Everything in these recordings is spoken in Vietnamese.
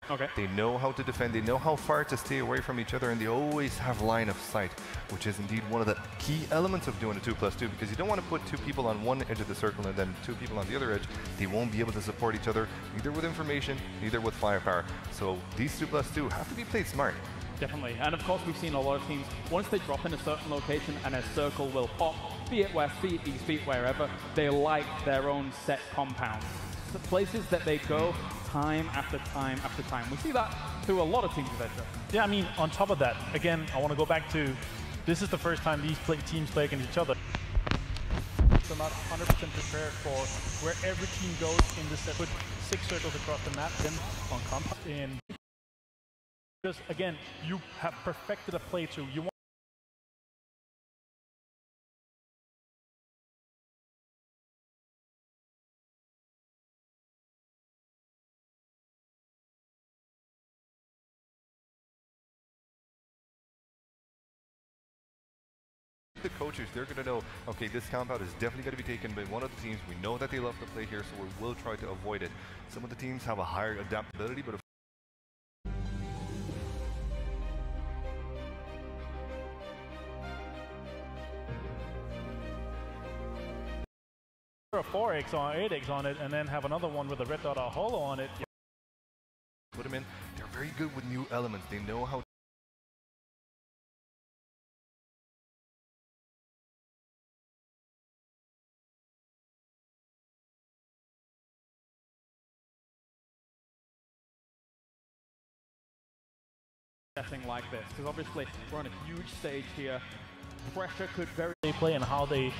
Okay. They know how to defend, they know how far to stay away from each other, and they always have line of sight, which is indeed one of the key elements of doing a 2+2, because you don't want to put two people on one edge of the circle and then two people on the other edge. They won't be able to support each other, neither with information, neither with firepower. So these 2+2 have to be played smart. Definitely, and of course we've seen a lot of teams, once they drop in a certain location and a circle will pop, be it west, be it east, be it wherever, they like their own set compounds. The places that they go time after time after time. We see that through a lot of teams of Edge. Yeah, I mean, on top of that, again, I want to go back to, this is the first time these teams play against each other. They're not 100% prepared for where every team goes in the set. Put 6 circles across the map, then on compound. Because again, you have perfected a playthrough. You want the coaches, they're going to know, okay, this compound is definitely going to be taken by one of the teams. We know that they love to play here, so we will try to avoid it. Some of the teams have a higher adaptability, but a 4x or 8x on it, and then have another one with a red dot or hollow on it. put them in. They're very good with new elements. They know how Setting like this, because obviously we're on a huge stage here. Pressure could very they play and how they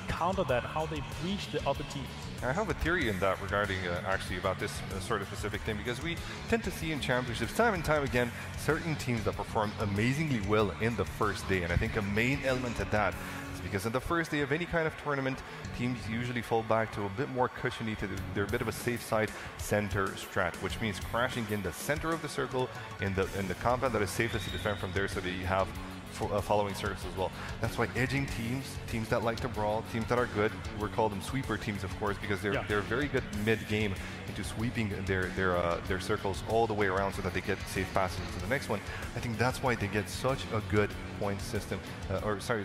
counter that, how they breach the other teams. I have a theory in that regarding actually about this sort of specific thing, because we tend to see in championships time and time again certain teams that perform amazingly well in the first day, and I think a main element of that is because in the first day of any kind of tournament, teams usually fall back to a bit more cushiony, they're a bit of a safe side center strat, which means crashing in the center of the circle in the compound that is safest to defend from there, so that you have following circles as well. That's why edging teams that like to brawl, teams that are good, we're called them sweeper teams, of course, because they're very good mid-game into sweeping their circles all the way around so that they get safe passes to the next one. I think that's why they get such a good point system,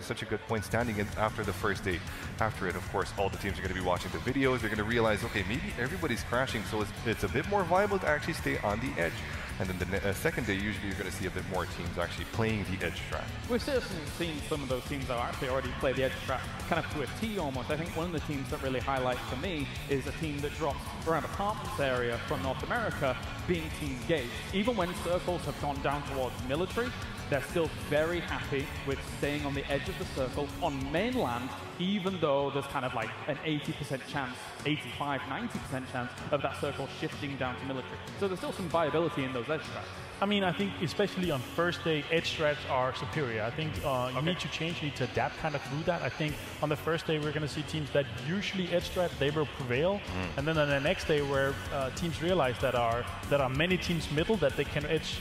such a good point standing in after the first day. After it, of course, all the teams are going to be watching the videos. They're going to realize, okay, maybe everybody's crashing, so it's a bit more viable to actually stay on the edge. And then the second day, usually you're going to see a bit more teams actually playing the edge strat. We've certainly seen some of those teams that actually already play the edge strat kind of to a T almost. I think one of the teams that really highlights for me is a team that drops around the apartments area from North America, being Team Gate. Even when circles have gone down towards military, they're still very happy with staying on the edge of the circle on mainland, even though there's kind of like an 80% chance, 85, 90% chance of that circle shifting down to military. So there's still some viability in those edge strats. I mean, I think especially on first day, edge strats are superior. I think you need to change, you need to adapt kind of through that. I think on the first day, we're going to see teams that usually edge strat, they will prevail. And then on the next day, where teams realize that are many teams middle, that they can edge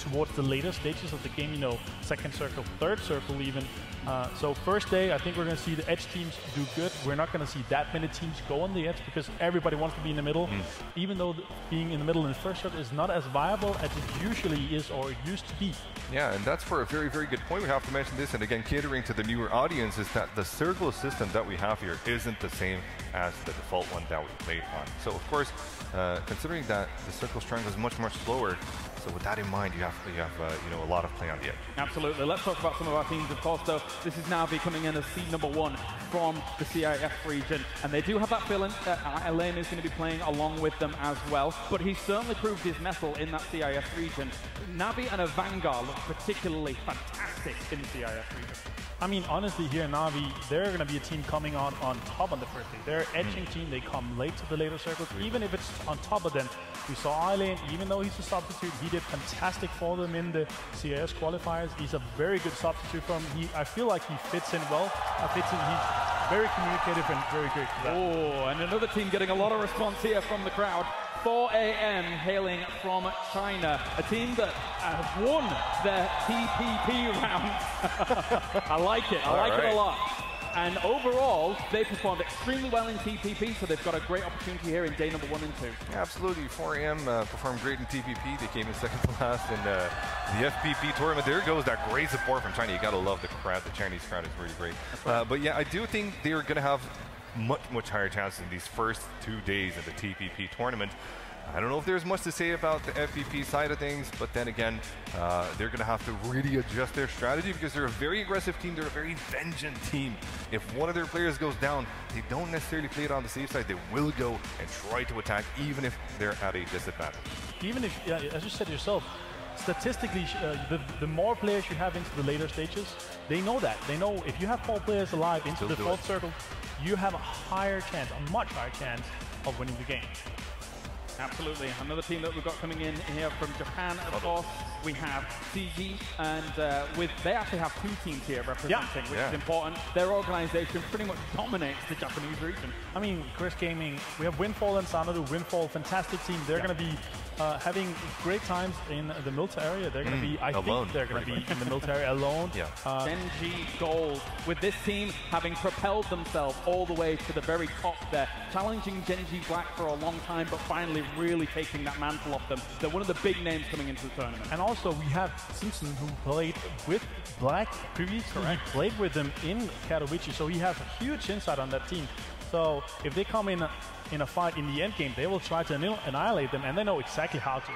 towards the later stages of the game, you know, second circle, third circle even. So first day, I think we're going to see the edge teams do good. We're not going to see that many teams go on the edge because everybody wants to be in the middle, even though being in the middle in the first shot is not as viable as it usually is or it used to be. Yeah, and that's for a very, very good point. We have to mention this, and again, catering to the newer audience, is that the circle system that we have here isn't the same as the default one that we played on. So, of course, considering that the circle strength is much, much slower, so with that in mind, you have you know, a lot of play on the edge. Absolutely. Let's talk about some of our teams, of course, though. This is now coming in as seed #1 from the CIF region, and they do have that feeling that Elaine is going to be playing along with them as well, but he's certainly proved his mettle in that CIF region. Navi and a Vanguard look particularly fantastic in the CIF region. I mean, honestly, here in Navi, they're going to be a team coming on top on the first day. They're an edging team. They come late to the later circles, even if it's on top of them. We saw Eileen, even though he's a substitute, he did fantastic for them in the CIS qualifiers. He's a very good substitute for him. I feel like he fits in well. He's very communicative and very good for that. Oh, and another team getting a lot of response here from the crowd. 4AM hailing from China, a team that have won their TPP round. I like it. I like it a lot. And overall, they performed extremely well in TPP, so they've got a great opportunity here in day number 1 and 2. Yeah, absolutely. 4AM performed great in TPP. They came in second to last in the FPP tournament. There goes that great support from China. You gotta love the crowd. The Chinese crowd is really great. Right. But yeah, I do think they're gonna have much higher chances in these first 2 days of the TPP tournament. I don't know if there's much to say about the FPP side of things, but then again, they're going to have to really adjust their strategy because they're a very aggressive team. They're a very vengeant team. If one of their players goes down, they don't necessarily play it on the safe side. They will go and try to attack, even if they're at a disadvantage. Even if, as you said yourself, statistically, the more players you have into the later stages, they know that. They know if you have 4 players alive into the 4th circle, you have a higher chance, a much higher chance of winning the game. Absolutely. Another team that we've got coming in here from Japan, of course, we have CG, and they actually have 2 teams here representing, which is important. Their organization pretty much dominates the Japanese region. I mean, Chris Gaming, we have Windfall and Sanadu. Windfall, fantastic team. They're going to be having great times in the Milta area. They're going to be, I think they're going to be in the Milta area alone. Genji Gold, with this team having propelled themselves all the way to the very top there, challenging Genji Black for a long time, but finally really taking that mantle off them. They're one of the big names coming into the tournament. And also we have Simpson, who played with Black previously. He played with them in Katowice, so he has a huge insight on that team. So if they come in a fight in the end game, they will try to annihilate them, and they know exactly how to.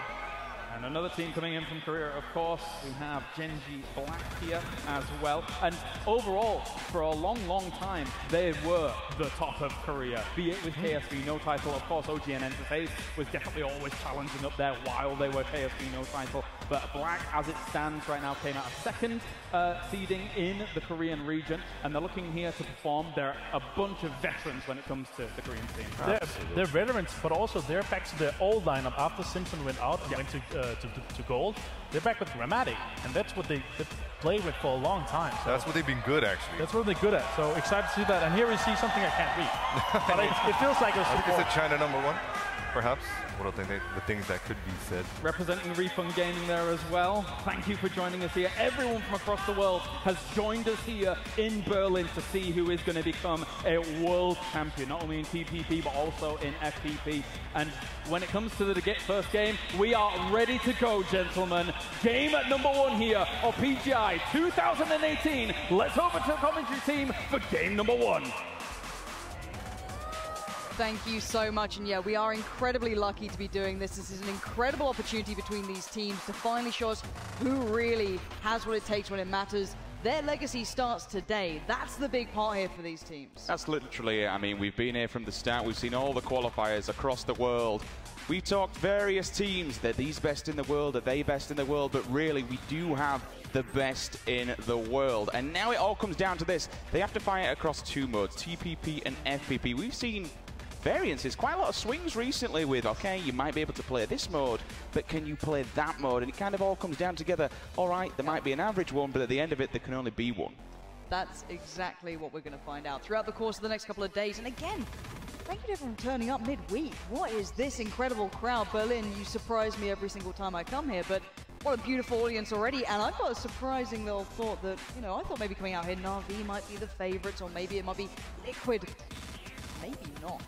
And another team coming in from Korea, of course, we have Genji Black here as well. And overall, for a long time, they were the top of Korea, be it with KSV no title. Of course, OGN Entertainment was definitely always challenging up there while they were KSV no title. But Black, as it stands right now, came out of 2nd seeding in the Korean region, and they're looking here to perform. They're a bunch of veterans when it comes to the Korean team. They're veterans, but also they're back to their old lineup after Simpson went out and went to gold. They're back with Dramatic, and that's what they played with for a long time. So that's what they've been good, actually. That's what they're good at. So excited to see that. And here we see something I can't read. But it feels like a support. Is it China #1, perhaps? What are the things that could be said? Representing Refund Gaming there as well. Thank you for joining us here. Everyone from across the world has joined us here in Berlin to see who is going to become a world champion, not only in TPP but also in FPP. And when it comes to the first game, we are ready to go, gentlemen. Game #1 here of PGI 2018. Let's over to the commentary team for game #1. Thank you so much, and yeah, we are incredibly lucky to be doing this. This is an incredible opportunity between these teams to finally show us who really has what it takes when it matters. Their legacy starts today. That's the big part here for these teams. That's literally it. I mean, we've been here from the start. We've seen all the qualifiers across the world. We talked various teams. They're these best in the world, are they best in the world? But really, we do have the best in the world. And now it all comes down to this. They have to fight across 2 modes, TPP and FPP. We've seen variances, quite a lot of swings recently with, okay, you might be able to play this mode, but can you play that mode? And it kind of all comes down together. All right, there might be an average one, but at the end of it, there can only be one. That's exactly what we're going to find out throughout the course of the next couple of days. And again, thank you to everyone turning up midweek. What is this incredible crowd? Berlin, you surprise me every single time I come here, but what a beautiful audience already. And I've got a surprising little thought that, you know, I thought maybe coming out here, Na'Vi might be the favorites, or maybe it might be Liquid. Maybe not.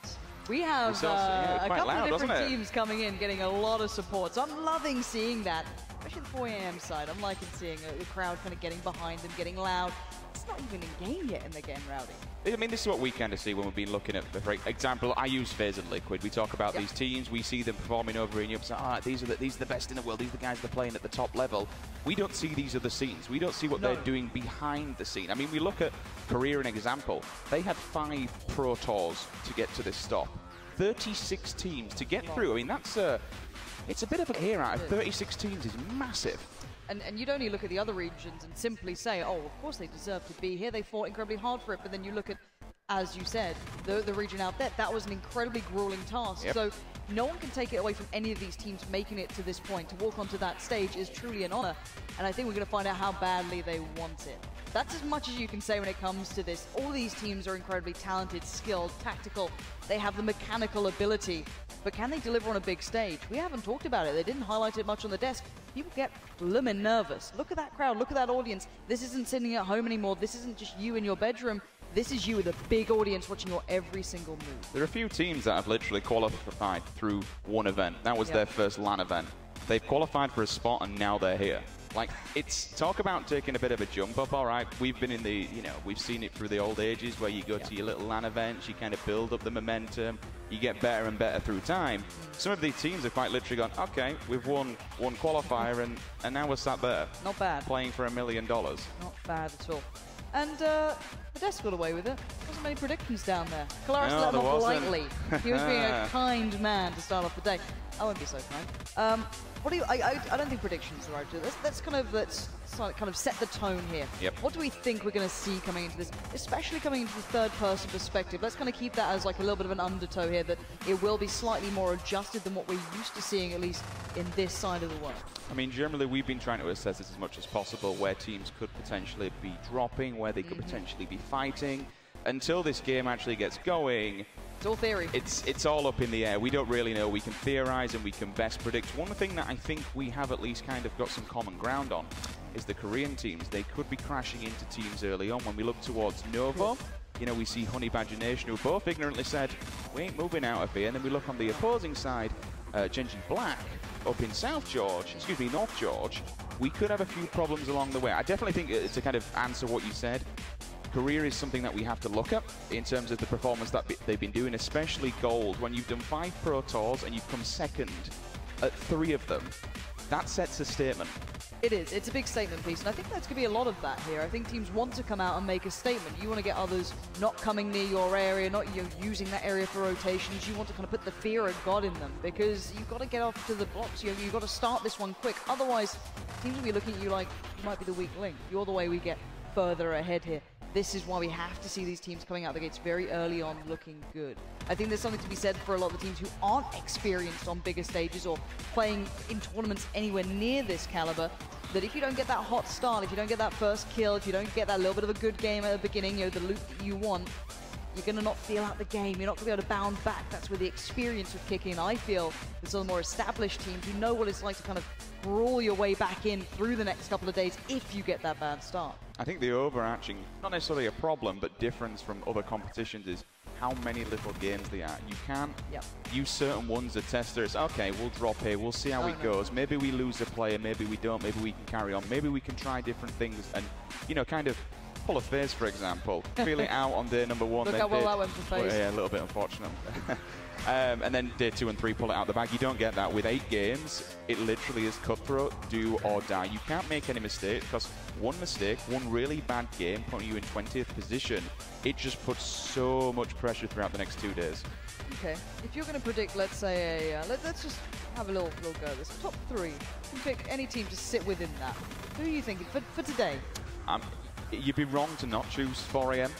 We have a couple of different teams coming in, getting a lot of support. So I'm loving seeing that, especially the 4AM side. I'm liking seeing the crowd kind of getting behind them, getting loud. It's not even in game yet, and they're getting rowdy. I mean, this is what we kind of see when we've been looking at, for example, I use FaZe and Liquid. We talk about these teams, we see them performing over in Europe. So, these are the best in the world. These are the guys that are playing at the top level. We don't see these other scenes. We don't see what they're doing behind the scene. I mean, we look at Korea, an example. They had 5 Pro Tours to get to this stop. 36 teams to get through. I mean, that's it's a bit of a hair out. 36 teams is massive. And you'd only look at the other regions and simply say, oh, of course they deserve to be here. They fought incredibly hard for it. But then you look at, as you said, the region out there, that was an incredibly grueling task. Yep. So no one can take it away from any of these teams making it to this point. To walk onto that stage is truly an honor. And I think we're going to find out how badly they want it. That's as much as you can say when it comes to this. All these teams are incredibly talented, skilled, tactical. They have the mechanical ability. But can they deliver on a big stage? We haven't talked about it. They didn't highlight it much on the desk. People get blooming nervous. Look at that crowd. Look at that audience. This isn't sitting at home anymore. This isn't just you in your bedroom. this is you with a big audience watching your every single move. There are a few teams that have literally qualified through one event. That was their first LAN event. They've qualified for a spot and now they're here. Like, it's talk about taking a bit of a jump up, all right. We've been in the, we've seen it through the old ages where you go to your little LAN events, you kind of build up the momentum, you get better and better through time. Some of these teams have quite literally gone, okay, we've won one qualifier and now we're sat there. Not bad. Playing for $1 million. Not bad at all. And Modest got away with it. Wasn't many predictions down there. Kalaris let him off lightly. He was being a kind man to start off the day. I won't be so kind. What do you? I don't think predictions are right. Let's kind of set the tone here. Yep. What do we think we're going to see coming into this, especially coming into the third-person perspective? Let's kind of keep that as like a little bit of an undertow here, that it will be slightly more adjusted than what we're used to seeing, at least in this side of the world. I mean, generally, we've been trying to assess this as much as possible, where teams could potentially be dropping, where they could potentially be fighting. Until this game actually gets going, it's all theory. It's all up in the air. We don't really know. We can theorize and we can best predict. One thing that I think we have at least kind of got some common ground on is the Korean teams. They could be crashing into teams early on. When we look towards Nova, we see Honey Badger Nation, who both ignorantly said, we ain't moving out of here. And then we look on the opposing side, Genji Black, up in North George. We could have a few problems along the way. I definitely think, to kind of answer what you said, Korea is something that we have to look at in terms of the performance that they've been doing, especially Gold. When you've done 5 Pro Tours and you've come second at 3 of them, that sets a statement. It is. It's a big statement piece, and I think there's going to be a lot of that here. I think teams want to come out and make a statement. You want to get others not coming near your area, not using that area for rotations. You want to kind of put the fear of God in them, because you've got to get off to the blocks. You've got to start this one quick. Otherwise, teams will be looking at you like you might be the weak link. You're the way we get further ahead here. This is why we have to see these teams coming out the gates very early on looking good. I think there's something to be said for a lot of the teams who aren't experienced on bigger stages or playing in tournaments anywhere near this caliber, that if you don't get that hot start, if you don't get that first kill, if you don't get that little bit of a good game at the beginning, the loot that you want, you're going to not feel out the game. You're not going to be able to bound back. That's where the experience would kick in. I feel there's some more established teams who know what it's like to kind of brawl your way back in through the next couple of days if you get that bad start. I think the overarching, not necessarily a problem, but difference from other competitions is how many little games they are. You can't use certain ones as testers. Okay, we'll drop here, we'll see how it goes. Maybe we lose a player, maybe we don't, maybe we can carry on, maybe we can try different things and, kind of pull a phase, for example. Feel it out on day number 1. Look how well that went for phase. Yeah, a little bit unfortunate. And then day 2 and 3, pull it out the bag. You don't get that. With 8 games, it literally is cutthroat, do or die. You can't make any mistakes, because one mistake, one really bad game, putting you in 20th position, it just puts so much pressure throughout the next 2 days. Okay, if you're going to predict, let's say, let's just have a little go at this. Top 3, you can pick any team to sit within that. Who are you thinking for today? You'd be wrong to not choose 4am.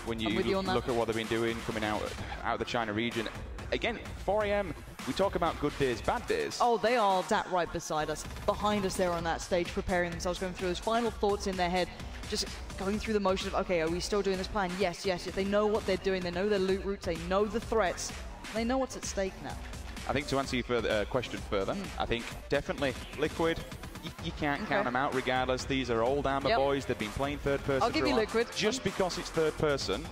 When you look at what they've been doing, coming out of the China region. Again, 4am, we talk about good days, bad days. Oh, they are sat right beside us, behind us there on that stage, preparing themselves, going through those final thoughts in their head, just going through the motion of, okay, are we still doing this plan? Yes, yes, yes. They know what they're doing. They know their loot routes. They know the threats. They know what's at stake now. I think to answer your question further, I think definitely Liquid, you can't count them out regardless. These are old Amber boys. They've been playing third person. I'll give you Liquid. Just because it's third person,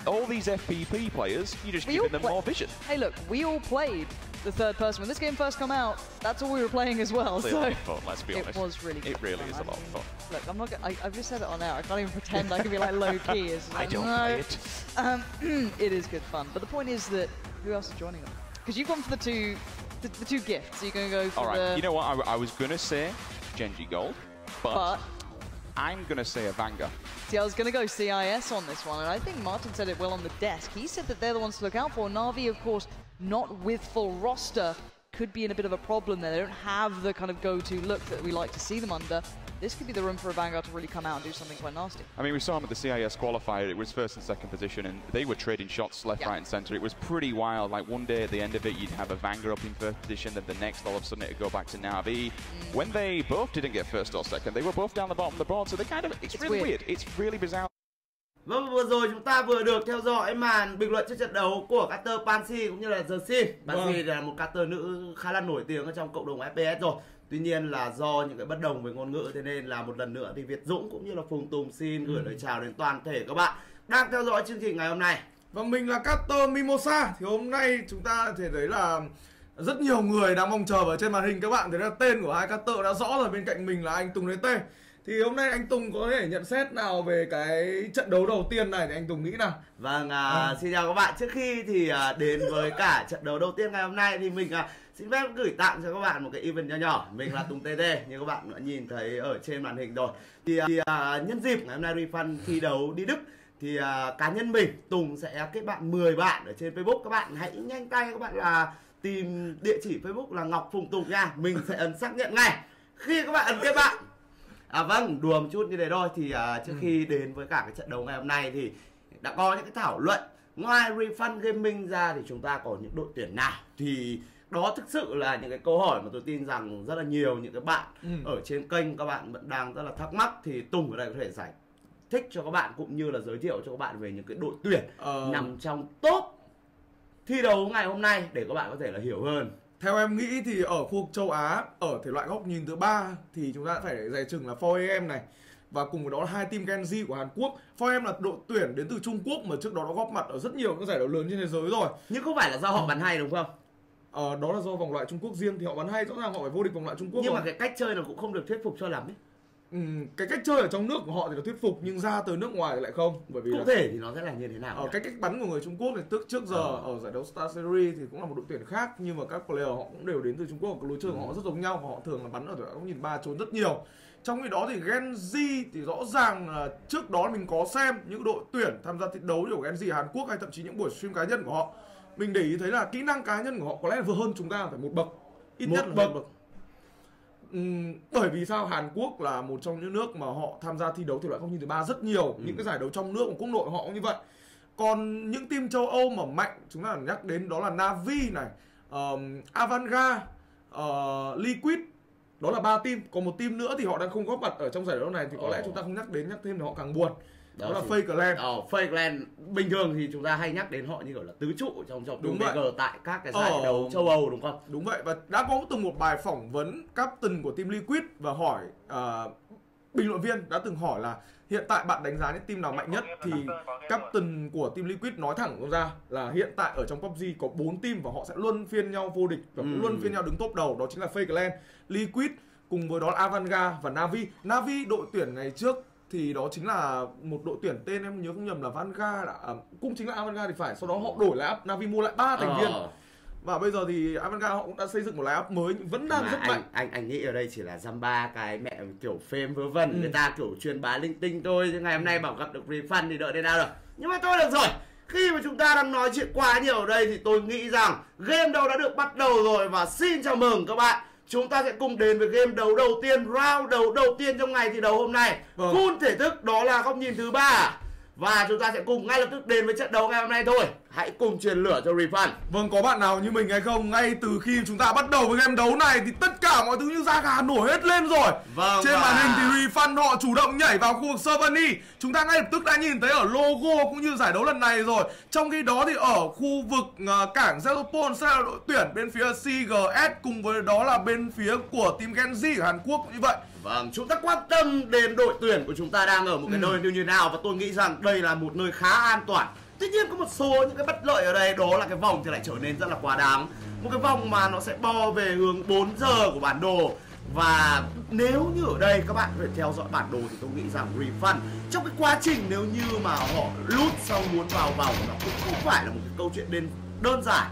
all these FPP players, you're just giving them more vision. Hey, look, we all played the third person. When this game first came out, that's all we were playing as well. It's a lot of fun, let's be honest. It was really good. It really is a lot of fun. Look, I'm not. I've just said it on air. I can't even pretend I can be like low key. I don't play it. It is good fun. But the point is that who else is joining them? Because you've gone for the two gifts. So you're going to go for all right. You know what? I was going to say Genji Gold, but I'm going to say a Vanguard. See, I was going to go CIS on this one, and I think Martin said it well on the desk. He said that they're the ones to look out for. Na'Vi, of course, not with full roster, could be in a bit of a problem there. They don't have the kind of go-to look that we like to see them under. This could be the room for a Vanguard to really come out and do something quite nasty. I mean, we saw him at the CIS qualifier. It was first and second position, and they were trading shots left, right, and center. It was pretty wild. Like, one day at the end of it, you'd have a Vanguard up in first position, then the next, all of a sudden, it'd go back to Na'Vi. When they both didn't get first or second, they were both down the bottom of the board, so they kind of, it's really weird. It's really bizarre. Vâng, vừa rồi chúng ta vừa được theo dõi màn bình luận trước trận đấu của caster Pansy cũng như là giới. Pansy là một caster nữ khá là nổi tiếng ở trong cộng đồng FPS rồi. Tuy nhiên là do những cái bất đồng về ngôn ngữ, thế nên là một lần nữa thì Việt Dũng cũng như là Phùng Tùng xin gửi lời chào đến toàn thể các bạn. đang theo dõi chương trình ngày hôm nay. Và mình là Caster Mimosa. Thì hôm nay chúng ta thể thấy là rất nhiều người đang mong chờ ở trên màn hình. Các bạn thấy là tên của hai Caster đã rõ rồi. Bên cạnh mình là anh Tùng DT. Thì hôm nay anh Tùng có thể nhận xét nào về cái trận đấu đầu tiên này thì anh Tùng nghĩ nào? Vâng, xin chào các bạn. Trước khi thì đến với cả trận đấu đầu tiên ngày hôm nay thì mình xin phép gửi tặng cho các bạn một cái event nho nhỏ. Mình là Tùng TT, như các bạn đã nhìn thấy ở trên màn hình rồi. Thì nhân dịp ngày hôm nay Refund thi đấu đi Đức thì cá nhân mình, Tùng sẽ kết bạn 10 bạn ở trên Facebook. Các bạn hãy nhanh tay, các bạn là tìm địa chỉ Facebook là Ngọc Phùng Tùng nha. Mình sẽ ấn xác nhận ngay khi các bạn ấn kết bạn. Vâng, đùa một chút như thế thôi. Thì trước khi đến với cả cái trận đấu ngày hôm nay thì đã có những cái thảo luận. Ngoài Refund Gaming ra thì chúng ta có những đội tuyển nào? Thì đó thực sự là những cái câu hỏi mà tôi tin rằng rất là nhiều những cái bạn ở trên kênh các bạn vẫn đang rất là thắc mắc. Thì Tùng ở đây có thể giải thích cho các bạn cũng như là giới thiệu cho các bạn về những cái đội tuyển nằm trong top thi đấu ngày hôm nay để các bạn có thể là hiểu hơn. Theo em nghĩ thì ở khu vực châu Á, ở thể loại góc nhìn thứ 3 thì chúng ta phải dè chừng là 4AM này. Và cùng với đó là hai team Genji của Hàn Quốc. 4AM là đội tuyển đến từ Trung Quốc mà trước đó đã góp mặt ở rất nhiều các giải đấu lớn trên thế giới rồi. Nhưng không phải là do họ bắn hay đúng không? Đó là do vòng loại Trung Quốc riêng, thì họ bắn hay, rõ ràng họ phải vô địch vòng loại Trung Quốc. Nhưng mà cái cách chơi nó cũng không được thuyết phục cho lắm ấy. Cái cách chơi ở trong nước của họ thì là thuyết phục, nhưng ra tới nước ngoài thì lại không. Bởi vì cụ thể thì nó sẽ là như thế nào? Cái cách bắn của người Trung Quốc thì trước giờ ở giải đấu Star Series thì cũng là một đội tuyển khác, nhưng mà các player họ cũng đều đến từ Trung Quốc, lối chơi của họ rất giống nhau và họ thường là bắn ở góc nhìn 3 trốn rất nhiều. Trong khi đó thì Genji thì rõ ràng là trước đó mình có xem những đội tuyển tham gia thi đấu của Genji Hàn Quốc hay thậm chí những buổi stream cá nhân của họ, mình để ý thấy là kỹ năng cá nhân của họ có lẽ là vừa hơn chúng ta phải một bậc, ít nhất là một bậc. Bởi vì sao? Hàn Quốc là một trong những nước mà họ tham gia thi đấu thể loại góc nhìn thứ 3 rất nhiều, những cái giải đấu trong nước của quốc nội họ cũng như vậy. Còn những team châu Âu mà mạnh chúng ta nhắc đến đó là Na'Vi này, Avantgarde, Liquid, đó là 3 team. Còn một team nữa thì họ đang không góp mặt ở trong giải đấu này thì có lẽ chúng ta không nhắc thêm thì họ càng buồn. Đó là Fake Clan. Fake Clan bình thường thì chúng ta hay nhắc đến họ như kiểu là tứ trụ trong PUBG tại các cái giải đấu châu Âu đúng không? Đúng vậy, và đã có từng một bài phỏng vấn captain của team Liquid và hỏi bình luận viên đã từng hỏi là hiện tại bạn đánh giá những team nào mạnh nhất, thì captain của team Liquid nói thẳng ra là hiện tại ở trong PUBG có 4 team và họ sẽ luân phiên nhau vô địch và cũng luân phiên nhau đứng top đầu, đó chính là Fake Clan, Liquid cùng với đó là Avantgarde và Na'Vi. Na'Vi đội tuyển ngày trước thì đó chính là một đội tuyển tên em nhớ không nhầm là Vanguard, cũng chính là Avantgarde thì phải. Sau đó họ đổi lại Na'Vi mua lại 3 thành viên. Và bây giờ thì Avantgarde họ cũng đã xây dựng một line-up mới vẫn đang rất mạnh. Anh nghĩ ở đây chỉ là dăm ba cái mẹ kiểu phêm vớ vẩn, người ta kiểu truyền bá linh tinh thôi, chứ ngày hôm nay bảo gặp được Refund thì đợi đến nào được. Nhưng mà thôi được rồi, khi mà chúng ta đang nói chuyện quá nhiều ở đây thì tôi nghĩ rằng game đấu đã được bắt đầu rồi. Và xin chào mừng các bạn, chúng ta sẽ cùng đến với game đấu đầu tiên, round đấu đầu tiên trong ngày thi đấu hôm nay. Full thể thức, đó là góc nhìn thứ 3. Và chúng ta sẽ cùng ngay lập tức đến với trận đấu ngày hôm nay thôi. Hãy cùng truyền lửa cho Refund. Vâng, có bạn nào như mình hay không? Ngay từ khi chúng ta bắt đầu với game đấu này thì tất cả mọi thứ như da gà nổi hết lên rồi. Trên màn hình thì Refund họ chủ động nhảy vào khu vực Servani. Chúng ta ngay lập tức đã nhìn thấy ở logo cũng như giải đấu lần này rồi. Trong khi đó thì ở khu vực cảng Zelopol sẽ là đội tuyển bên phía CGS cùng với đó là bên phía của team Genji ở Hàn Quốc cũng như vậy. Vâng, chúng ta quan tâm đến đội tuyển của chúng ta đang ở một cái nơi như nào, và tôi nghĩ rằng đây là một nơi khá an toàn. Tuy nhiên có một số những cái bất lợi ở đây, đó là cái vòng thì lại trở nên rất là quá đáng. Một cái vòng mà nó sẽ bo về hướng 4 giờ của bản đồ. Và nếu như ở đây các bạn phải theo dõi bản đồ thì tôi nghĩ rằng Refund trong cái quá trình nếu như mà họ loot xong muốn vào vòng nó cũng không phải là một cái câu chuyện đơn giản.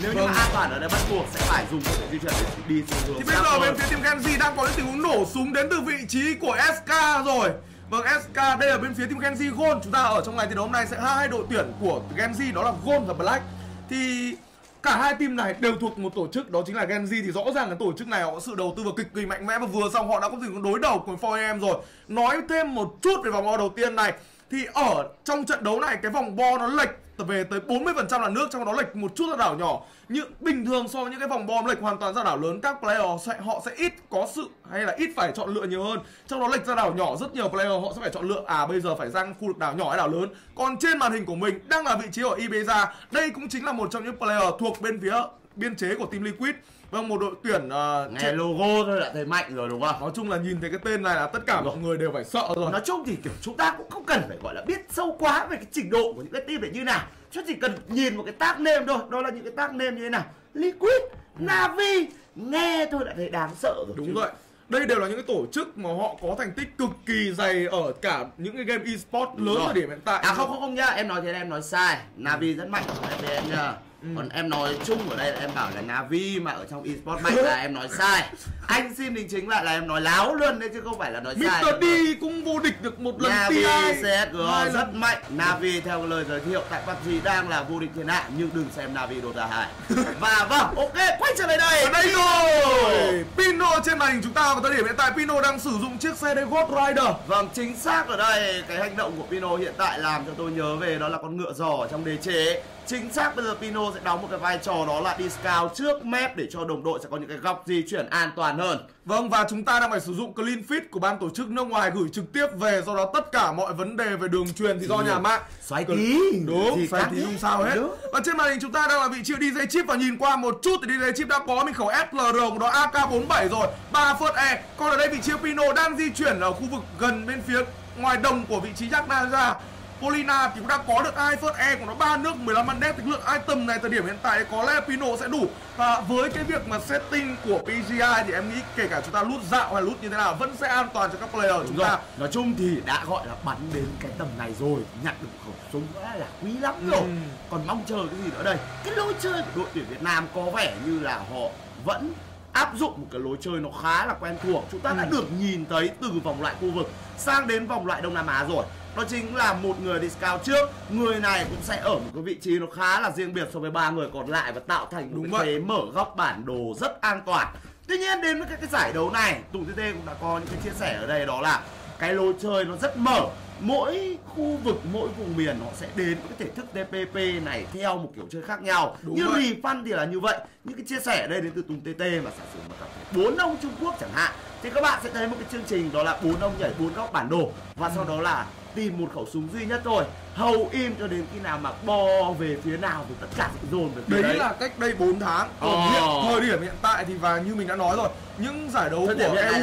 Nếu như mà an toàn ở đây bắt buộc sẽ phải dùng phương tiện di chuyển để đi xuống hướng. Thì bây giờ bên phía team Genji đang có những tình huống nổ súng đến từ vị trí của SK rồi. Vâng, SK đây là bên phía team Genji Gold. Chúng ta ở trong ngày thi đấu hôm nay sẽ hai đội tuyển của Genji, đó là Gold và Black. Thì cả hai team này đều thuộc một tổ chức, đó chính là Genji. Thì rõ ràng cái tổ chức này họ có sự đầu tư vào cực kỳ mạnh mẽ, và vừa xong họ đã có tình huống đối đầu cùng 4AM rồi. Nói thêm một chút về vòng bo đầu tiên này thì ở trong trận đấu này cái vòng bo nó lệch về tới 40% là nước, trong đó lệch một chút ra đảo nhỏ. Nhưng bình thường so với những cái vòng bom lệch hoàn toàn ra đảo lớn, các player họ sẽ ít có sự hay là ít phải chọn lựa nhiều hơn. Trong đó lệch ra đảo nhỏ rất nhiều player họ sẽ phải chọn lựa bây giờ phải sang khu vực đảo nhỏ hay đảo lớn. Còn trên màn hình của mình đang là vị trí ở Ibiza, đây cũng chính là một trong những player thuộc bên phía biên chế của team Liquid. Vâng, một đội tuyển nghe logo thôi đã thấy mạnh rồi đúng không? Nói chung là nhìn thấy cái tên này là tất cả mọi người đều phải sợ rồi. Nói chung thì kiểu chúng ta cũng không cần phải gọi là biết sâu quá về cái trình độ của những cái team này như nào, chứ chỉ cần nhìn một cái tag name thôi. Đó là những cái tag name như thế nào: Liquid, Na'Vi, nghe thôi đã thấy đáng sợ rồi. Đúng vậy. Đây đều là những cái tổ chức mà họ có thành tích cực kỳ dày ở cả những cái game eSport lớn ở điểm hiện tại. À không nhá, em nói thế là em nói sai. Na'Vi rất mạnh trong FPL nha. Còn em nói chung ở đây là em bảo là Na'Vi mà ở trong eSport mạnh là em nói sai. Anh xin đính chính lại là em nói láo luôn đấy chứ không phải là nói sai. Mr. D cũng vô địch được một lần TI. Na'Vi CSGO rất mạnh. Na'Vi theo lời giới thiệu tại PUBG đang là vô địch thiên hạ, nhưng đừng xem Na'Vi Dota 2. Và vâng, ok, quay trở lại đây. Ở đây rồi. Pino trên màn hình chúng ta vào thời điểm hiện tại, Pino đang sử dụng chiếc xe đây Ghost Rider. Vâng, chính xác ở đây cái hành động của Pino hiện tại làm cho tôi nhớ về đó là con ngựa giò ở trong đế chế. Chính xác bây giờ Pino sẽ đóng một cái vai trò đó là đi scout trước map để cho đồng đội sẽ có những cái góc di chuyển an toàn hơn. Vâng, và chúng ta đang phải sử dụng clean feed của ban tổ chức nước ngoài gửi trực tiếp về, do đó tất cả mọi vấn đề về đường truyền thì do nhà mạng. Xoáy tí. Đúng, xoáy tí không sao hết. Và trên màn hình chúng ta đang là vị trí DJ Chip, và nhìn qua một chút thì DJ Chip đã có mình khẩu SLR của nó AK-47 rồi, 3 phớt E. Còn ở đây vị trí Pino đang di chuyển ở khu vực gần bên phía ngoài đồng của vị trí Jagna ra. Polina thì cũng đã có được 2 phớt E của nó, 3 nước, 15 man đét. Thì lượng item này thời điểm hiện tại có lẽ Pino sẽ đủ. Và với cái việc mà setting của PGI thì em nghĩ kể cả chúng ta lút dạo hay lút như thế nào vẫn sẽ an toàn cho các player của chúng ta. Nói chung thì đã gọi là bắn đến cái tầm này rồi, nhặt được khẩu súng đã là quý lắm rồi. Còn mong chờ cái gì nữa đây? Cái lối chơi của đội tuyển Việt Nam có vẻ như là họ vẫn áp dụng một cái lối chơi nó khá là quen thuộc. Chúng ta đã được nhìn thấy từ vòng loại khu vực sang đến vòng loại Đông Nam Á rồi. Đó chính là một người đi scout trước, người này cũng sẽ ở một cái vị trí nó khá là riêng biệt so với 3 người còn lại và tạo thành một cái thế mở góc bản đồ rất an toàn. Tuy nhiên đến với cái giải đấu này, Tùng TT cũng đã có những cái chia sẻ ở đây, đó là cái lối chơi nó rất mở. Mỗi khu vực, mỗi vùng miền họ sẽ đến với cái thể thức TPP này theo một kiểu chơi khác nhau. Như Refund thì là như vậy. Những cái chia sẻ ở đây đến từ Tùng TT mà giả sử mà gặp 4 ông Trung Quốc chẳng hạn, thì các bạn sẽ thấy một cái chương trình đó là 4 ông nhảy 4 góc bản đồ, và sau đó là tìm một khẩu súng duy nhất thôi, hầu im cho đến khi nào mà bo về phía nào thì tất cả sẽ dồn về phía đấy. Là cách đây 4 tháng. Thời điểm hiện tại thì, và như mình đã nói rồi, những giải đấu của EU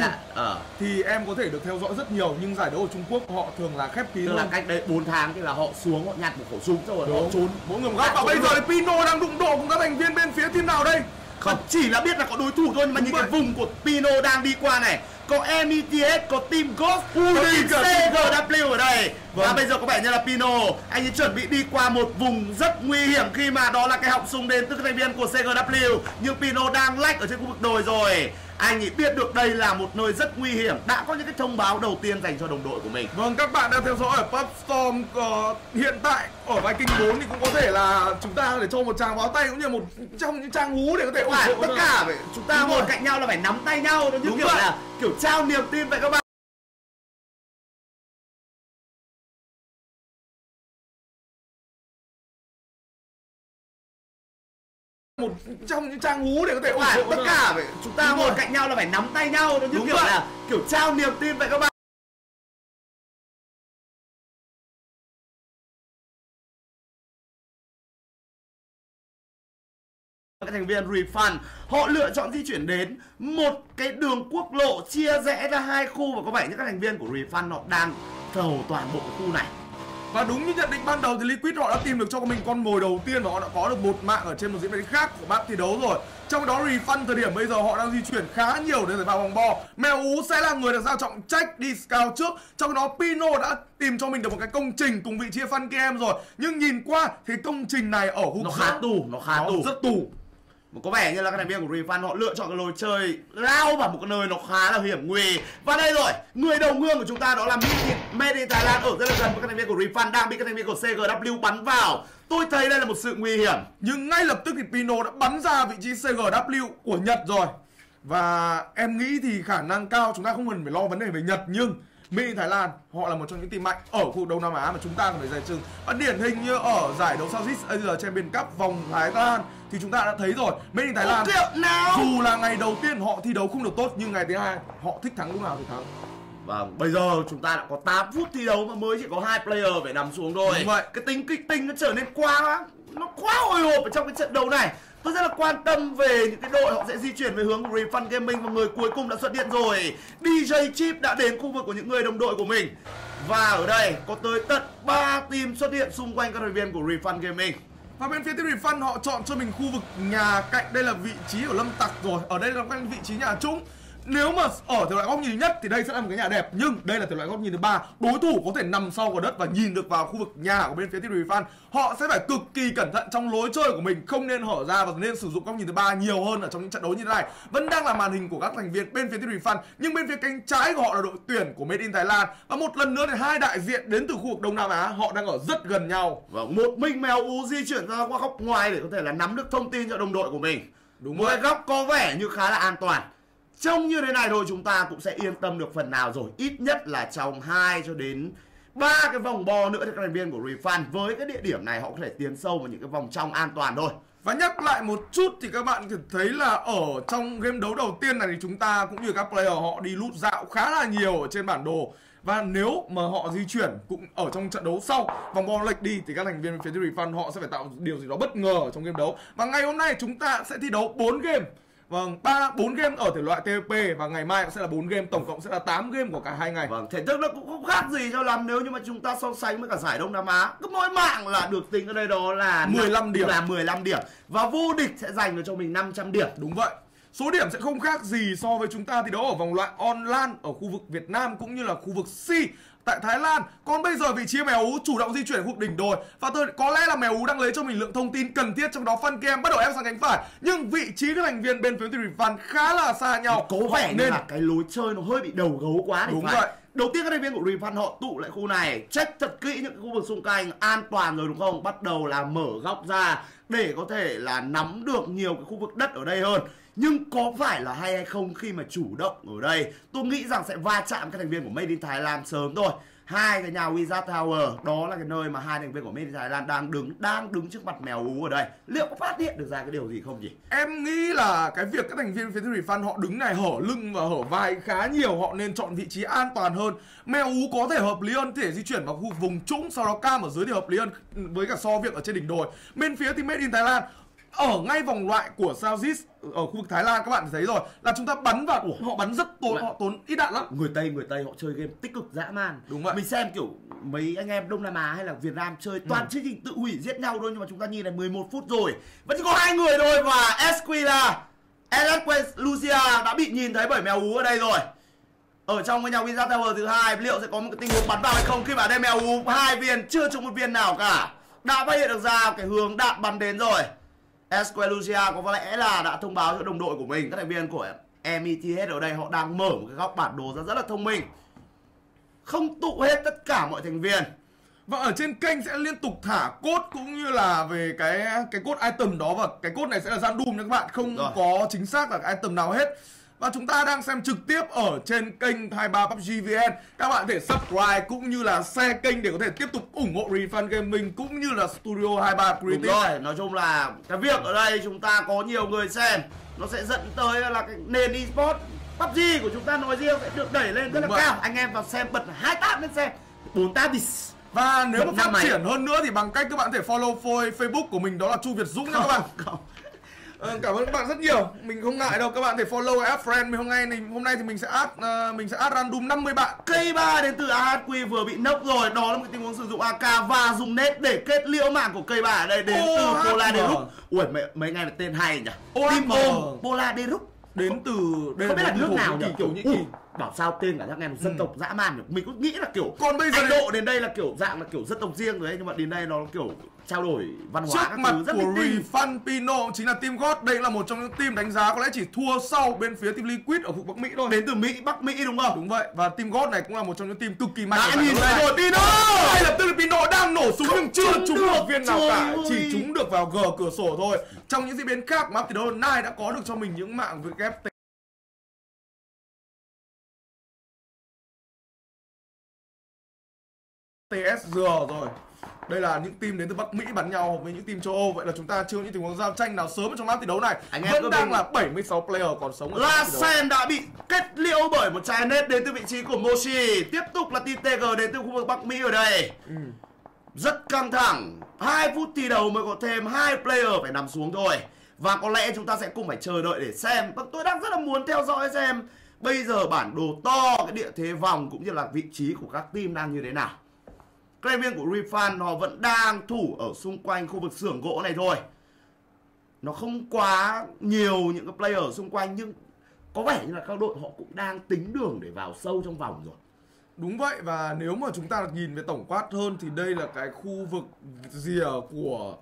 thì em có thể được theo dõi rất nhiều, nhưng giải đấu ở Trung Quốc họ thường là khép kín. Tức là cách đây 4 tháng thì là họ xuống, họ nhặt một khẩu súng rồi họ trốn mỗi người một góc. Và bây giờ thì Pino đang đụng độ cùng các thành viên bên phía team nào đây? Không, chỉ là biết là có đối thủ thôi, nhưng mà những cái vùng của Pino đang đi qua này, có METS, có Team Ghost, có Team CGW ở đây. Và bây giờ có vẻ như là Pino anh ấy chuẩn bị đi qua một vùng rất nguy hiểm, khi mà đó là cái họng súng đến từ các thành viên của CGW. Nhưng Pino đang lách ở trên khu vực đồi rồi. Anh ấy biết được đây là một nơi rất nguy hiểm, đã có những cái thông báo đầu tiên dành cho đồng đội của mình. Vâng, các bạn đang theo dõi ở PubStorm. Hiện tại ở Viking 4 thì cũng có thể là chúng ta để cho một tràng báo tay cũng như một trong những trang hú để có thể ủng hộ tất cả phải, chúng ta ngồi cạnh nhau là phải nắm tay nhau, nó như kiểu là kiểu trao niềm tin vậy các bạn. Trong những trang hú để có thể ủng hộ tất cả phải, chúng ta ngồi cạnh nhau là phải nắm tay nhau, nó như kiểu là kiểu trao niềm tin vậy các bạn. Các thành viên Refund họ lựa chọn di chuyển đến một cái đường quốc lộ chia rẽ ra 2 khu, và có vẻ như các thành viên của Refund họ đang thầu toàn bộ khu này. Và đúng như nhận định ban đầu thì Liquid họ đã tìm được cho mình con mồi đầu tiên, và họ đã có được một mạng ở trên một diễn biến khác của bát thi đấu rồi. Trong đó Refund thời điểm bây giờ họ đang di chuyển khá nhiều để vào vòng bo. Mèo Ú sẽ là người được giao trọng trách đi scout trước. Trong đó Pino đã tìm cho mình được một cái công trình cùng vị trí Fun Game rồi. Nhưng nhìn qua thì công trình này ở hút nó khá tù, rất tù. Có vẻ như là các thành viên của Refund họ lựa chọn cái lối chơi lao vào một cái nơi nó khá là hiểm nguy. Và đây rồi, người đồng hương của chúng ta đó là Made in Thailand ở rất là gần với các thành viên của Refund, đang bị các thành viên của CGW bắn vào. Tôi thấy đây là một sự nguy hiểm. Nhưng ngay lập tức thì Pino đã bắn ra vị trí CGW của Nhật rồi. Và em nghĩ thì khả năng cao chúng ta không cần phải lo vấn đề về Nhật, nhưng Made in Thái Lan họ là một trong những team mạnh ở khu vực Đông Nam Á mà chúng ta cần phải dè chừng. Và điển hình như ở giải đấu Southeast Asia Champion Cup vòng Thái Lan thì chúng ta đã thấy rồi, Made in Thái Lan dù là ngày đầu tiên họ thi đấu không được tốt, nhưng ngày thứ hai họ thích thắng lúc nào thì thắng. Vâng, bây giờ chúng ta đã có 8 phút thi đấu mà mới chỉ có 2 player phải nằm xuống rồi. Đúng vậy. Cái tính kịch tính nó trở nên quá nó quá hồi hộp ở trong cái trận đấu này. Tôi rất là quan tâm về những cái đội họ sẽ di chuyển về hướng của Refund Gaming, và người cuối cùng đã xuất hiện rồi. DJ Chip đã đến khu vực của những người đồng đội của mình. Và ở đây có tới tận 3 team xuất hiện xung quanh các thành viên của Refund Gaming. Và bên phía team Refund họ chọn cho mình khu vực nhà cạnh, đây là vị trí của Lâm Tặc rồi. Ở đây là vị trí nhà trũng. Nếu mà ở thể loại góc nhìn nhất thì đây sẽ là một cái nhà đẹp, nhưng đây là thể loại góc nhìn thứ ba. Đối thủ có thể nằm sau vào đất và nhìn được vào khu vực nhà của bên phía team Refund. Họ sẽ phải cực kỳ cẩn thận trong lối chơi của mình, không nên hở ra và nên sử dụng góc nhìn thứ ba nhiều hơn ở trong những trận đấu như thế này. Vẫn đang là màn hình của các thành viên bên phía team Refund, nhưng bên phía cánh trái của họ là đội tuyển của Made in Thái Lan. Và một lần nữa thì hai đại diện đến từ khu vực Đông Nam Á họ đang ở rất gần nhau. Và một mình Mèo Ú di chuyển ra qua góc ngoài để có thể là nắm được thông tin cho đồng đội của mình. Đúng một rồi. cái góc có vẻ như khá là an toàn. Trông như thế này thôi chúng ta cũng sẽ yên tâm được phần nào rồi. Ít nhất là trong 2 cho đến 3 cái vòng bo nữa thì các thành viên của Refund với cái địa điểm này họ có thể tiến sâu vào những cái vòng trong an toàn thôi. Và nhắc lại một chút thì các bạn thấy là ở trong game đấu đầu tiên này thì chúng ta cũng như các player họ đi lút dạo khá là nhiều ở trên bản đồ. Và nếu mà họ di chuyển cũng ở trong trận đấu sau vòng bo lệch đi thì các thành viên phía Refund họ sẽ phải tạo điều gì đó bất ngờ ở trong game đấu. Và ngày hôm nay chúng ta sẽ thi đấu 4 game. Vâng, 4 game ở thể loại TVP và ngày mai cũng sẽ là 4 game, tổng cộng sẽ là 8 game của cả 2 ngày. Vâng, thể thức nó cũng không khác gì cho lắm nếu như mà chúng ta so sánh với cả giải Đông Nam Á. Cứ mỗi mạng là được tính ở đây đó là 15 điểm. Là 15 điểm. Và vô địch sẽ giành được cho mình 500 điểm. Đúng vậy. Số điểm sẽ không khác gì so với chúng ta thi đấu ở vòng loại online ở khu vực Việt Nam cũng như là khu vực C tại Thái Lan. Còn bây giờ vị trí Mèo Ú chủ động di chuyển khu vực đỉnh đồi. Và có lẽ là Mèo Ú đang lấy cho mình lượng thông tin cần thiết, trong đó Fun Game bắt đầu ép sang cánh phải. Nhưng vị trí các thành viên bên phía Refund khá là xa nhau. Có vẻ nên là cái lối chơi nó hơi bị đầu gấu quá. Đúng vậy. Đầu tiên các thành viên của Refund họ tụ lại khu này, check thật kỹ những khu vực xung quanh an toàn rồi đúng không? Bắt đầu là mở góc ra để có thể là nắm được nhiều cái khu vực đất ở đây hơn. Nhưng có phải là hay không khi mà chủ động ở đây? Tôi nghĩ rằng sẽ va chạm các thành viên của Made in Thái Lan sớm thôi. Hai cái nhà Wizard Tower đó là cái nơi mà hai thành viên của Made in Thái Lan đang đứng trước mặt Mèo Ú ở đây. Liệu có phát hiện được ra cái điều gì không nhỉ? Em nghĩ là cái việc các thành viên phía Refund họ đứng này hở lưng và hở vai khá nhiều, họ nên chọn vị trí an toàn hơn. Mèo Ú có thể hợp lý hơn, thể di chuyển vào khu vùng trũng, sau đó cam ở dưới thì hợp lý hơn với cả so việc ở trên đỉnh đồi. Bên phía thì Made in Thái Lan ở ngay vòng loại của Southeast ở khu vực Thái Lan các bạn thấy rồi là chúng ta bắn vào họ bắn rất tốn, họ tốn ít đạn lắm. Người Tây họ chơi game tích cực dã man. Đúng vậy. Mình xem kiểu mấy anh em Đông Nam Á hay là Việt Nam chơi toàn chương trình tự hủy giết nhau thôi, nhưng mà chúng ta nhìn này 11 phút rồi vẫn chỉ có 2 người thôi và Esquila Lucia đã bị nhìn thấy bởi Mèo Ú ở đây rồi. Ở trong cái nhà Wizard Tower thứ hai liệu sẽ có một cái tình huống bắn vào hay không, khi mà đây Mèo Ú 2 viên chưa trúng một viên nào cả. Đã phát hiện được ra cái hướng đạn bắn đến rồi. Esquelucia có lẽ là đã thông báo cho đồng đội của mình, các thành viên của METH ở đây họ đang mở một cái góc bản đồ ra rất là thông minh, không tụ hết tất cả mọi thành viên. Và ở trên kênh sẽ liên tục thả code cũng như là về cái code item đó, và cái code này sẽ là random nha các bạn, không có chính xác là cái item nào hết. Và chúng ta đang xem trực tiếp ở trên kênh 23 PUBG VN. Các bạn có thể subscribe cũng như là share kênh để có thể tiếp tục ủng hộ Refund Gaming cũng như là Studio 23 Creative. Đúng rồi, nói chung là cái việc ở đây chúng ta có nhiều người xem, nó sẽ dẫn tới là cái nền eSport PUBG của chúng ta nói riêng sẽ được đẩy lên rất là cao. Anh em vào xem bật 2 tab lên xem, 4 tab đi. Và nếu mà phát triển hơn nữa thì bằng cách các bạn có thể follow Facebook của mình, đó là Chu Việt Dũng nha các bạn. Cảm ơn các bạn rất nhiều. Mình không ngại đâu, các bạn thể follow add friend mình. Hôm nay thì mình sẽ add random 50 bạn. Cây 3 đến từ AHQ vừa bị nốc rồi. Đó là một tình huống sử dụng AK và dùng nét để kết liễu mạng của cây 3 ở đây đến từ Pola Deruk. Ui mấy ngày này tên hay nhỉ? Team ôm Pola Deruk. Đến từ không biết là nước nào nhỉ? Kiểu như bảo sao tên cả các em dân tộc dã man nhỉ? Mình cũng nghĩ là kiểu còn bây giờ Anh Độ đến đây là kiểu dạng là kiểu dân tộc riêng rồi ấy, nhưng mà đến đây nó kiểu trao đổi văn hóa trước mặt của Refund Pino chính là team God. Đây là một trong những team đánh giá có lẽ chỉ thua sau bên phía team Liquid ở khu Bắc Mỹ thôi. Đến từ Bắc Mỹ đúng không? Đúng vậy. Và team God này cũng là một trong những team cực kỳ mạnh. Đã nhìn thấy rồi Pino. Ngay lập tức là Pino đang nổ súng nhưng chưa trúng một viên nào cả, chỉ trúng được vào gờ cửa sổ thôi. Trong những diễn biến khác, map thì Nai đã có được cho mình những mạng với ghép TSG rồi. Đây là những team đến từ Bắc Mỹ bắn nhau với những team châu Âu. Vậy là chúng ta chưa có những tình huống giao tranh nào sớm trong map thi đấu này. Vẫn đang là 76 player còn sống. La Sen đã bị kết liễu bởi một trái net đến từ vị trí của Moshi. Tiếp tục là TTG đến từ khu vực Bắc Mỹ ở đây. Rất căng thẳng. 2 phút thi đấu mới có thêm 2 player phải nằm xuống thôi. Và có lẽ chúng ta sẽ cùng phải chờ đợi để xem. Và tôi đang rất là muốn theo dõi xem bây giờ bản đồ to, cái địa thế vòng cũng như là vị trí của các team đang như thế nào. Các thành viên của Refund họ vẫn đang thủ ở xung quanh khu vực xưởng gỗ này thôi. Nó không quá nhiều những cái player ở xung quanh, nhưng có vẻ như là các đội họ cũng đang tính đường để vào sâu trong vòng rồi. Đúng vậy, và nếu mà chúng ta nhìn về tổng quát hơn thì đây là cái khu vực rìa của...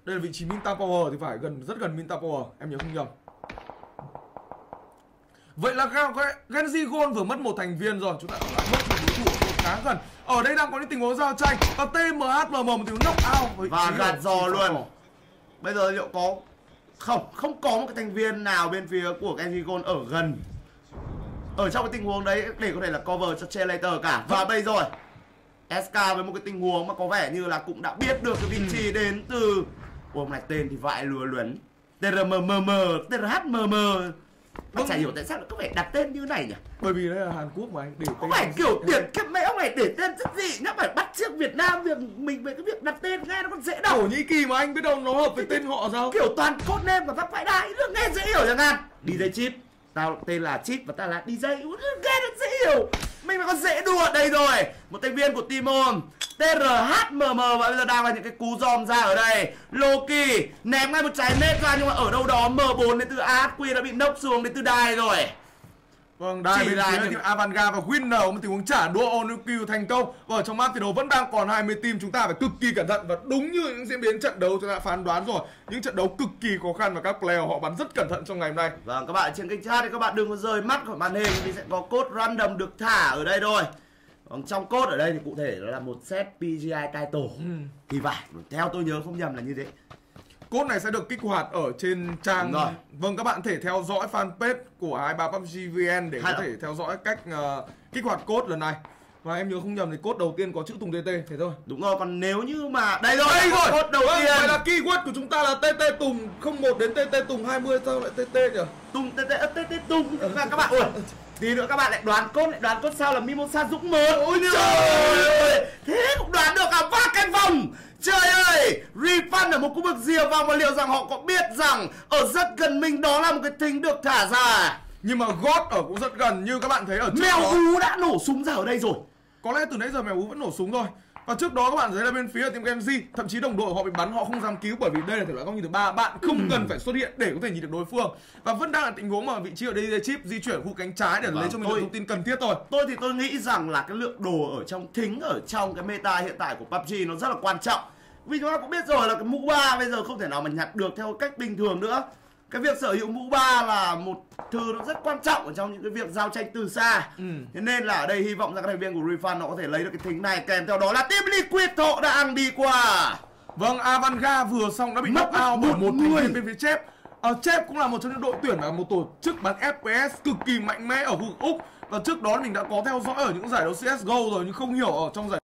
Đây là vị trí Minta Power thì phải rất gần Minta Power, em nhớ không nhầm. Vậy là Genji Gold vừa mất một thành viên rồi, chúng ta lại mất một đối thủ khá gần. Ở đây đang có những tình huống giao tranh và TMHMM một tình huống knock out và gạt giò luôn. Bây giờ liệu có không có một cái thành viên nào bên phía của Genji Gold ở gần, ở trong cái tình huống đấy để có thể là cover cho Chellator cả. Và bây giờ SK với một cái tình huống mà có vẻ như là cũng đã biết được cái vị trí đến từ hôm nay tên thì vãi lúa luấn TRMMM, TRHMM. Anh chả hiểu tại sao lại có vẻ đặt tên như này nhỉ? Bởi vì đây là Hàn Quốc mà anh để có phải kiểu tiền kiếp mẹ ông này để tên rất dị nhá, phải bắt chước Việt Nam việc mình về cái việc đặt tên nghe nó còn dễ đâu. Thổ Nhĩ Kỳ mà anh biết đâu nó hợp với tên họ sao? Kiểu toàn code name và các phải đại nghe dễ hiểu chẳng hạn. DJ Chip, tao tên là Chip và tao là DJ, nghe nó dễ hiểu. Mình phải có dễ đùa đây rồi. Một thành viên của team on TRHMM và bây giờ đang là những cái cú dòm ra ở đây. Loki ném ngay một trái nét ra nhưng mà ở đâu đó M4 đến từ AHQ đã bị nốc xuống đến từ đài rồi. Vâng, đài bên phía thì Avantgarde và Winner một tình huống trả đũa on kill thành công. Và ở trong map thi đấu vẫn đang còn 20 team, chúng ta phải cực kỳ cẩn thận và đúng như những diễn biến trận đấu chúng ta đã phán đoán rồi. Những trận đấu cực kỳ khó khăn và các player họ bắn rất cẩn thận trong ngày hôm nay. Vâng, các bạn trên kênh chat thì các bạn đừng có rời mắt khỏi màn hình vì sẽ có code random được thả ở đây thôi. Còn trong code ở đây thì cụ thể nó là một set PGI title. Thì phải, theo tôi nhớ không nhầm là như thế. Code này sẽ được kích hoạt ở trên trang. Vâng, các bạn thể theo dõi fanpage của 23 PUBG VN để có thể theo dõi cách kích hoạt code lần này. Và em nhớ không nhầm thì code đầu tiên có chữ Tùng TT thế thôi. Đúng rồi, còn nếu như mà đây rồi, code đầu tiên. Vậy là keyword của chúng ta là TT Tùng 01 đến TT Tùng 20, sao lại TT nhỉ? Tùng TT Tùng. Các bạn ơi, tí nữa các bạn lại đoán code sao là Mimosa Dũng Mơ. Ôi trời ơi, thế cũng đoán được à? Vác cái vòng. Trời ơi, Refund ở một khu vực rìa vòng và liệu rằng họ có biết rằng ở rất gần mình đó là một cái thính được thả ra. Nhưng mà God ở cũng rất gần, như các bạn thấy ở trước Mèo Ú đã nổ súng ra ở đây rồi. Có lẽ từ nãy giờ Mèo Ú vẫn nổ súng thôi. Và trước đó các bạn thấy là bên phía team Genji, thậm chí đồng đội họ bị bắn họ không dám cứu bởi vì đây là thể loại góc nhìn thứ ba, bạn không cần phải xuất hiện để có thể nhìn được đối phương. Và vẫn đang là tình huống mà vị trí ở đây Chip di chuyển khu cánh trái để lấy cho mình thông tin cần thiết thôi. Tôi nghĩ rằng là cái lượng đồ ở trong thính ở trong cái meta hiện tại của PUBG nó rất là quan trọng. Vì chúng ta cũng biết rồi là cái mũ 3 bây giờ không thể nào mà nhặt được theo cách bình thường nữa. Cái việc sở hữu mũ 3 là một thứ nó rất quan trọng ở trong những cái việc giao tranh từ xa. Thế nên là ở đây hy vọng rằng các thành viên của Refund họ có thể lấy được cái thính này, kèm theo đó là team Liquid họ đang đi qua. Vâng, Avantgarde vừa xong đã bị knock out bởi một thành viên bên phía Chép. Chép cũng là một trong những đội tuyển và một tổ chức bắn FPS cực kỳ mạnh mẽ ở khu vực Úc. Và trước đó mình đã có theo dõi ở những giải đấu CSGO rồi, nhưng không hiểu ở trong giải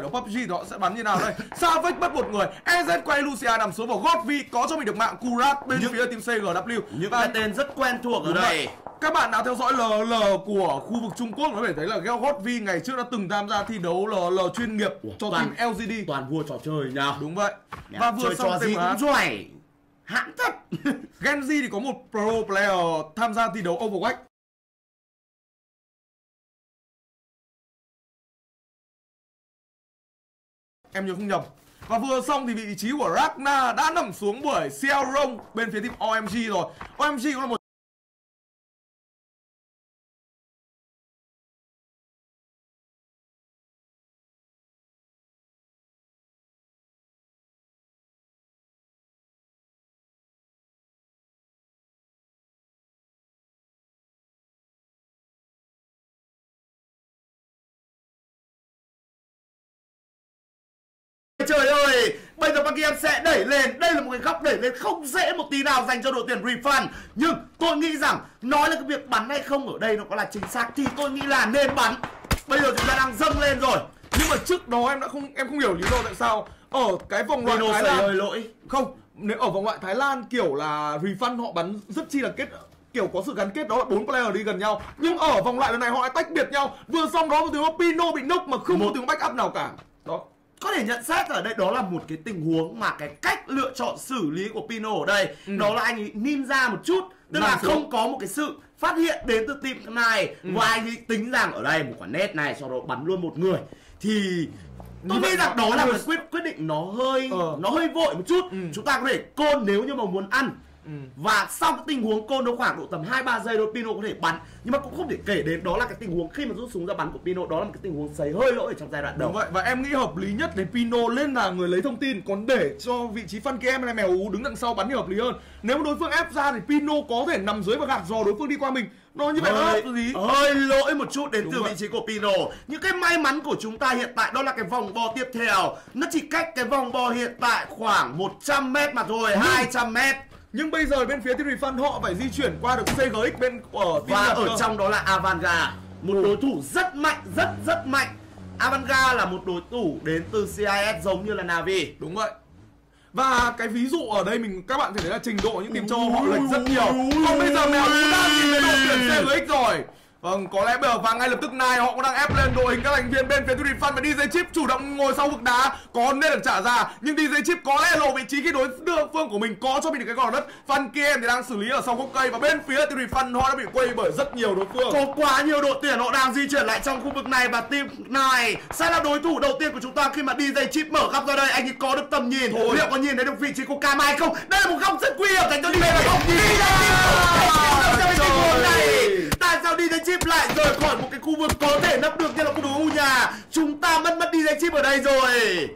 đấu PUBG thì họ sẽ bắn như nào đây? Savage mất một người, EZ quay Lucia nằm xuống vào Godvi có cho mình được mạng Kurat bên phía team CGW. Những cái tên rất quen thuộc ở đây. Các bạn nào theo dõi LL của khu vực Trung Quốc có thể thấy là Godvi ngày trước đã từng tham gia thi đấu LL chuyên nghiệp cho team LGD. Toàn vua trò chơi nha. Đúng vậy. Và vừa xong gì cũng giỏi. Hãng thật. Genji thì có một pro player tham gia thi đấu Overwatch. Em nhớ không nhầm. Và vừa xong thì vị trí của Ragnar đã nằm xuống bởi Xiaorong bên phía team OMG rồi. OMG cũng là một trời ơi, bây giờ giờ Paki em sẽ đẩy lên. Đây là một cái góc đẩy lên không dễ một tí nào dành cho đội tuyển Refund. Nhưng tôi nghĩ rằng nói là cái việc bắn hay không ở đây nó có là chính xác thì tôi nghĩ là nên bắn. Bây giờ chúng ta đang dâng lên rồi. Nhưng mà trước đó em không hiểu lý do tại sao ở cái vòng loại Thái Lan hơi lỗi. Không, nếu ở vòng loại Thái Lan kiểu là Refund họ bắn rất chi là kiểu có sự gắn kết, đó là 4 player đi gần nhau. Nhưng ở vòng loại lần này họ lại tách biệt nhau. Vừa xong đó một tiếng Pino bị knock mà không có tiếng backup nào cả. Đó. Có thể nhận xét ở đây đó là một cái tình huống mà cái cách lựa chọn xử lý của Pino ở đây đó là anh ấy ninja một chút, tức là không có một cái sự phát hiện đến từ team này và anh ấy tính rằng ở đây một quả net này sau đó bắn luôn một người thì tôi nghĩ rằng đó là một quyết định nó hơi vội một chút. Chúng ta có thể côn nếu như mà muốn ăn. Và sau cái tình huống côn nó khoảng độ tầm 2-3 giây thôi Pino có thể bắn. Nhưng mà cũng không thể kể đến đó là cái tình huống khi mà rút súng ra bắn của Pino, đó là một cái tình huống sấy hơi lỗi ở trong giai đoạn đầu. Đúng vậy, và em nghĩ hợp lý nhất để Pino lên là người lấy thông tin, còn để cho vị trí Funky em hay Mèo Ú đứng đằng sau bắn thì hợp lý hơn. Nếu mà đối phương ép ra thì Pino có thể nằm dưới và gạt dò đối phương đi qua mình. Nó như vậy nó hơi lỗi một chút đến từ vị trí của Pino. Những cái may mắn của chúng ta hiện tại đó là cái vòng bo tiếp theo nó chỉ cách cái vòng bo hiện tại khoảng 100m mà thôi, 200m. Nhưng bây giờ bên phía Team Refund họ phải di chuyển qua được CGX bên và ở trong đó là Avanga, một đối thủ rất mạnh, rất mạnh. Avanga là một đối thủ đến từ CIS giống như là Navi. Đúng vậy. Và cái ví dụ ở đây các bạn thể thấy là trình độ những team châu họ lệch rất nhiều. Còn bây giờ Mèo cũng đang nhìn thấy đội tuyển CGX rồi. Vâng, có lẽ bây giờ và ngay lập tức này họ cũng đang ép lên đội hình các thành viên bên phía Team Refund và DJ Chip chủ động ngồi sau vực đá, có nên được trả ra nhưng DJ Chip có lẽ lộ vị trí khi đối phương của mình có cho mình được cái gò đất. Funky em thì đang xử lý ở sau gốc cây và bên phía Team Refund họ đã bị quay bởi rất nhiều đối phương. Có quá nhiều đội tuyển họ đang di chuyển lại trong khu vực này và team này sẽ là đối thủ đầu tiên của chúng ta khi mà DJ Chip mở góc ra đây. Anh ấy có được tầm nhìn, liệu có nhìn thấy được vị trí của Cam hay không? Đây là một góc rất nguy hiểm dành cho DJ Chip. Tại sao DJ Chip lại rời khỏi một cái khu vực có thể nấp được như là khu vực U nhà? Chúng ta mất DJ Chip ở đây rồi.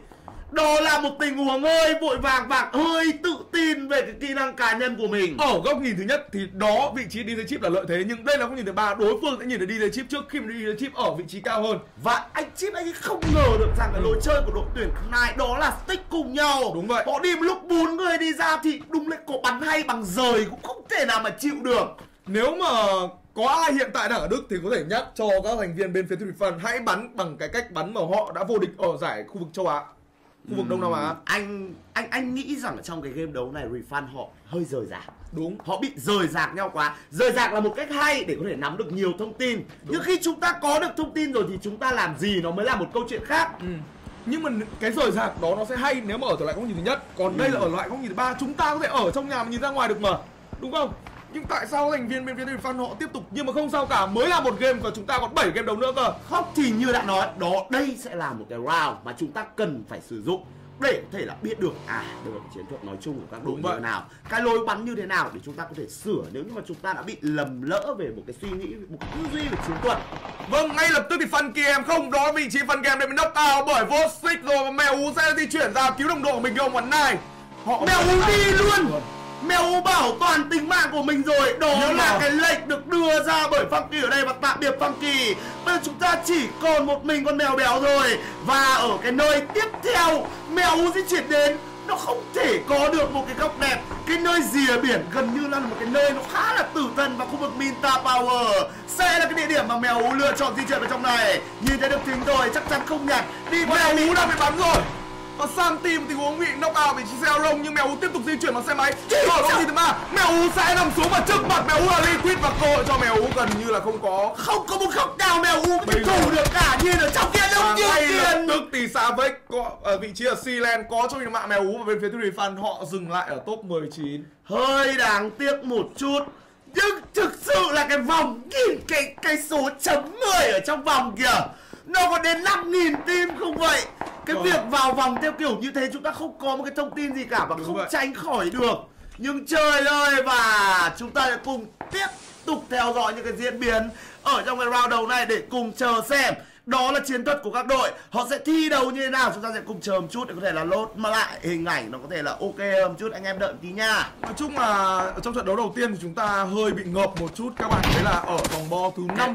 Đó là một tình huống hơi vội vàng và hơi tự tin về cái kỹ năng cá nhân của mình. Ở góc nhìn thứ nhất thì đó vị trí DJ Chip là lợi thế, nhưng đây là góc nhìn thứ ba, đối phương sẽ nhìn thấy DJ Chip trước khi mà DJ Chip ở vị trí cao hơn. Và anh Chip anh ấy không ngờ được rằng cái lối chơi của đội tuyển này đó là stick cùng nhau. Đúng vậy. Họ đi một lúc 4 người đi ra thì đúng là có bắn hay bằng rời cũng không thể nào mà chịu được. Nếu mà có ai hiện tại đang ở Đức thì có thể nhắc cho các thành viên bên phía Team Refund hãy bắn bằng cái cách bắn mà họ đã vô địch ở giải khu vực châu Á, khu vực Đông Nam Á. Anh nghĩ rằng trong cái game đấu này Refund họ hơi rời rạc. Đúng. Họ bị rời rạc nhau quá. Rời rạc là một cách hay để có thể nắm được nhiều thông tin. Nhưng khi chúng ta có được thông tin rồi thì chúng ta làm gì nó mới là một câu chuyện khác. Nhưng mà cái rời rạc đó nó sẽ hay nếu mà ở lại góc nhìn thứ nhất. Còn đây là ở lại góc nhìn thứ ba, chúng ta có thể ở trong nhà mà nhìn ra ngoài được mà, đúng không? Nhưng tại sao thành viên bên phía Team Refund họ tiếp tục, nhưng mà không sao cả, mới là một game và chúng ta còn 7 game đấu nữa cơ. Không thì như đã nói, đây sẽ là một cái round mà chúng ta cần phải sử dụng để có thể là biết được được chiến thuật nói chung của các đội như thế nào, cái lối bắn như thế nào để chúng ta có thể sửa nếu như mà chúng ta đã bị lầm lỡ về một cái suy nghĩ, một cái tư duy về chiến thuật. Vâng, ngay lập tức thì Funky em không, đó vị trí Funky em đã bị knock out bởi vô stick rồi và Mèo Ú sẽ di chuyển ra cứu đồng đội của mình không quán này. Mèo Ú đi luôn. Mèo Ú bảo toàn tính mạng của mình rồi. Đó là cái lệnh được đưa ra bởi Funky ở đây và tạm biệt Funky. Bây giờ chúng ta chỉ còn một mình con mèo béo rồi. Và ở cái nơi tiếp theo Mèo Ú di chuyển đến, nó không thể có được một cái góc đẹp. Cái nơi rìa biển gần như là một cái nơi nó khá là tử thần, và khu vực Minta Power sẽ là cái địa điểm mà Mèo Ú lựa chọn di chuyển vào trong này. Nhìn thấy được thính rồi, chắc chắn không nhặt. Đi Mèo Ú đang bị bắn rồi. Và sang team tình huống bị knock out vị trí xe rông, nhưng Mèo Ú tiếp tục di chuyển bằng xe máy. Ở góc nhìn thứ ba, Mèo Ú sẽ nằm xuống và trước mặt Mèo Ú là Liquid và cơ hội cho Mèo Ú gần như là không có một góc nào Mèo Ú có thể thủ được cả. Nhìn ở trong kia đông như tiền. Tức thì Savage có ở vị trí ở Sealand có cho mình mạng Mèo Ú, và bên phía Team Refund họ dừng lại ở top 19. Hơi đáng tiếc một chút. Nhưng thực sự là cái vòng, nhìn cái số chấm 10 ở trong vòng kìa, nó có đến 5.000 team không vậy? Cái việc vào vòng theo kiểu như thế chúng ta không có một cái thông tin gì cả và không tránh khỏi được. Nhưng trời ơi, và chúng ta sẽ cùng tiếp tục theo dõi những cái diễn biến ở trong cái round đầu này để cùng chờ xem đó là chiến thuật của các đội, họ sẽ thi đấu như thế nào. Chúng ta sẽ cùng chờ một chút để có thể là lốt mà lại hình ảnh nó có thể là ok hơn một chút. Anh em đợi tí nha. Nói chung là trong trận đấu đầu tiên thì chúng ta hơi bị ngợp một chút. Các bạn thấy là ở vòng bo thứ 5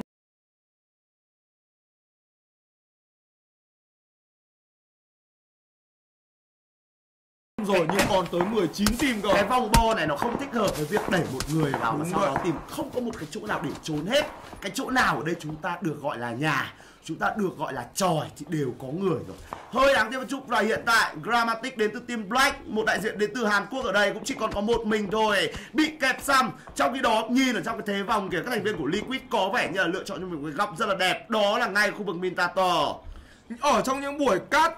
rồi nhưng còn tới 19 team cơ. Cái vòng bo này nó không thích hợp với việc đẩy một người vào và sau đó tìm, không có một cái chỗ nào để trốn hết. Cái chỗ nào ở đây chúng ta được gọi là nhà, chúng ta được gọi là tròi thì đều có người rồi. Hơi đáng tiếc một chút là hiện tại Grammatic đến từ team Black, một đại diện đến từ Hàn Quốc ở đây cũng chỉ còn có một mình thôi, bị kẹp xăm. Trong khi đó nhìn ở trong cái thế vòng kìa, các thành viên của Liquid có vẻ như là lựa chọn cho mình một cái góc rất là đẹp, đó là ngay khu vực Mintator. Ở trong những buổi cát